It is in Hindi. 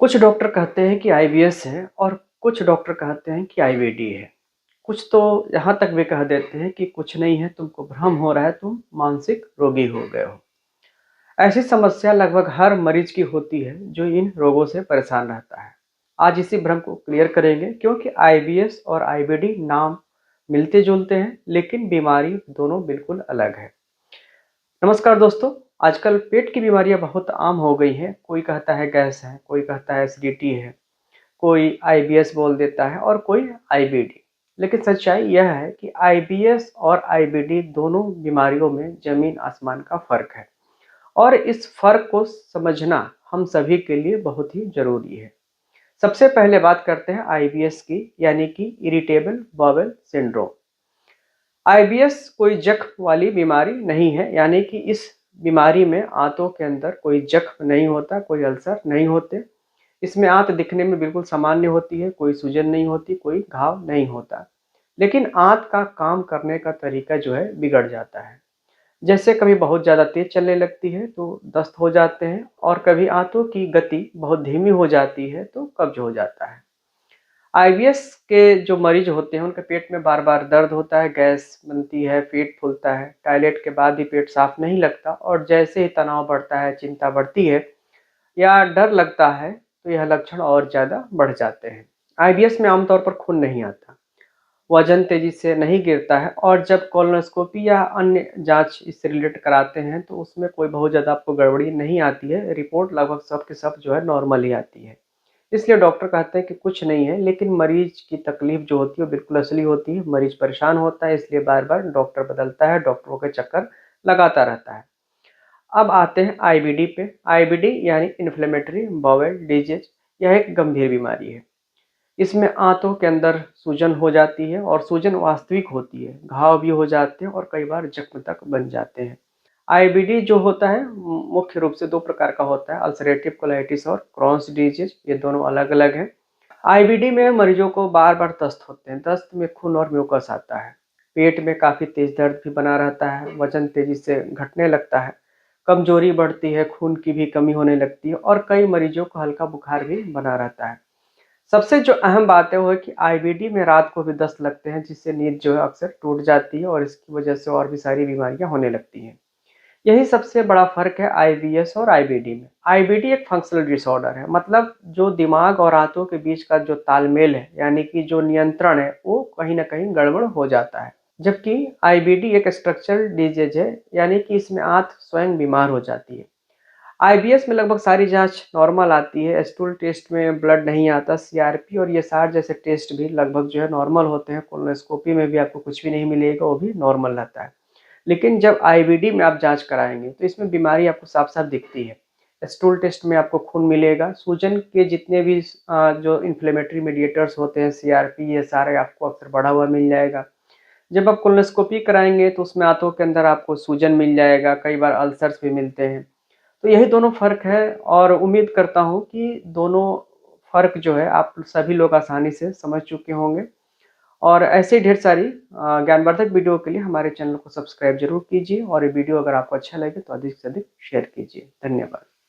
कुछ डॉक्टर कहते हैं कि आईबीएस है और कुछ डॉक्टर कहते हैं कि आईबीडी है। कुछ तो यहाँ तक भी कह देते हैं कि कुछ नहीं है, तुमको भ्रम हो रहा है, तुम मानसिक रोगी हो गए हो। ऐसी समस्या लगभग हर मरीज की होती है जो इन रोगों से परेशान रहता है। आज इसी भ्रम को क्लियर करेंगे, क्योंकि आईबीएस और आईबीडी नाम मिलते जुलते हैं लेकिन बीमारी दोनों बिल्कुल अलग है। नमस्कार दोस्तों। आजकल पेट की बीमारियां बहुत आम हो गई हैं। कोई कहता है गैस है, कोई कहता है एसिडिटी है, कोई आईबीएस बोल देता है और कोई आईबीडी। लेकिन सच्चाई यह है कि आईबीएस और आईबीडी दोनों बीमारियों में जमीन आसमान का फर्क है, और इस फर्क को समझना हम सभी के लिए बहुत ही जरूरी है। सबसे पहले बात करते हैं आईबीएस की, यानी कि इरिटेबल बाउल सिंड्रोम। आईबीएस कोई जख्म वाली बीमारी नहीं है, यानी कि इस बीमारी में आंतों के अंदर कोई जख्म नहीं होता, कोई अल्सर नहीं होते। इसमें आंत दिखने में बिल्कुल सामान्य होती है, कोई सूजन नहीं होती, कोई घाव नहीं होता। लेकिन आंत का काम करने का तरीका जो है बिगड़ जाता है। जैसे कभी बहुत ज़्यादा तेज चलने लगती है तो दस्त हो जाते हैं, और कभी आंतों की गति बहुत धीमी हो जाती है तो कब्ज हो जाता है। आईबीएस के जो मरीज होते हैं उनके पेट में बार बार दर्द होता है, गैस बनती है, पेट फूलता है, टॉयलेट के बाद भी पेट साफ नहीं लगता, और जैसे ही तनाव बढ़ता है, चिंता बढ़ती है या डर लगता है तो यह लक्षण और ज़्यादा बढ़ जाते हैं। आईबीएस में आमतौर पर खून नहीं आता, वजन तेजी से नहीं गिरता है, और जब कोलोनोस्कोपी या अन्य जांच इससे रिलेटेड कराते हैं तो उसमें कोई बहुत ज़्यादा आपको गड़बड़ी नहीं आती है। रिपोर्ट लगभग सब के सब जो है नॉर्मल ही आती है। इसलिए डॉक्टर कहते हैं कि कुछ नहीं है, लेकिन मरीज की तकलीफ जो होती है वो बिल्कुल असली होती है। मरीज परेशान होता है, इसलिए बार बार डॉक्टर बदलता है, डॉक्टरों के चक्कर लगाता रहता है। अब आते हैं आईबीडी पे। आईबीडी यानी इन्फ्लेमेटरी बाउल डिजीज, यह एक गंभीर बीमारी है। इसमें आंतों के अंदर सूजन हो जाती है, और सूजन वास्तविक होती है, घाव भी हो जाते हैं और कई बार जख्म तक बन जाते हैं। आईबीडी जो होता है मुख्य रूप से दो प्रकार का होता है, अल्सरेटिव कोलाइटिस और क्रॉन्स डिजीज। ये दोनों अलग अलग हैं। आईबीडी में मरीजों को बार बार दस्त होते हैं, दस्त में खून और म्यूकस आता है, पेट में काफ़ी तेज दर्द भी बना रहता है, वजन तेजी से घटने लगता है, कमजोरी बढ़ती है, खून की भी कमी होने लगती है, और कई मरीजों को हल्का बुखार भी बना रहता है। सबसे जो अहम बात है वो है कि आईबीडी में रात को भी दस्त लगते हैं, जिससे नींद जो है अक्सर टूट जाती है, और इसकी वजह से और भी सारी बीमारियां होने लगती हैं। यही सबसे बड़ा फर्क है आईबीएस और आईबीडी में। आईबीडी एक फंक्शनल डिसऑर्डर है, मतलब जो दिमाग और आंतों के बीच का जो तालमेल है, यानी कि जो नियंत्रण है, वो कहीं ना कहीं गड़बड़ हो जाता है। जबकि आईबीडी एक स्ट्रक्चरल डिजीज है, यानी कि इसमें आंत स्वयं बीमार हो जाती है। आईबीएस में लगभग सारी जांच नॉर्मल आती है, स्टूल टेस्ट में ब्लड नहीं आता, सीआरपी और ये सार जैसे टेस्ट भी लगभग जो है नॉर्मल होते हैं, कोलोनोस्कोपी में भी आपको कुछ भी नहीं मिलेगा, वो भी नॉर्मल रहता है। लेकिन जब आईबीडी में आप जांच कराएंगे तो इसमें बीमारी आपको साफ साफ दिखती है। स्टूल टेस्ट में आपको खून मिलेगा, सूजन के जितने भी जो इन्फ्लेमेटरी मीडिएटर्स होते हैं, सीआरपी, ये सारे आपको अक्सर बढ़ा हुआ मिल जाएगा। जब आप कोलोनोस्कोपी कराएंगे तो उसमें आंतों के अंदर आपको सूजन मिल जाएगा, कई बार अल्सर्स भी मिलते हैं। तो यही दोनों फ़र्क है, और उम्मीद करता हूँ कि दोनों फ़र्क जो है आप सभी लोग आसानी से समझ चुके होंगे। और ऐसे ही ढेर सारी ज्ञानवर्धक वीडियो के लिए हमारे चैनल को सब्सक्राइब जरूर कीजिए, और ये वीडियो अगर आपको अच्छा लगे तो अधिक से अधिक शेयर कीजिए। धन्यवाद।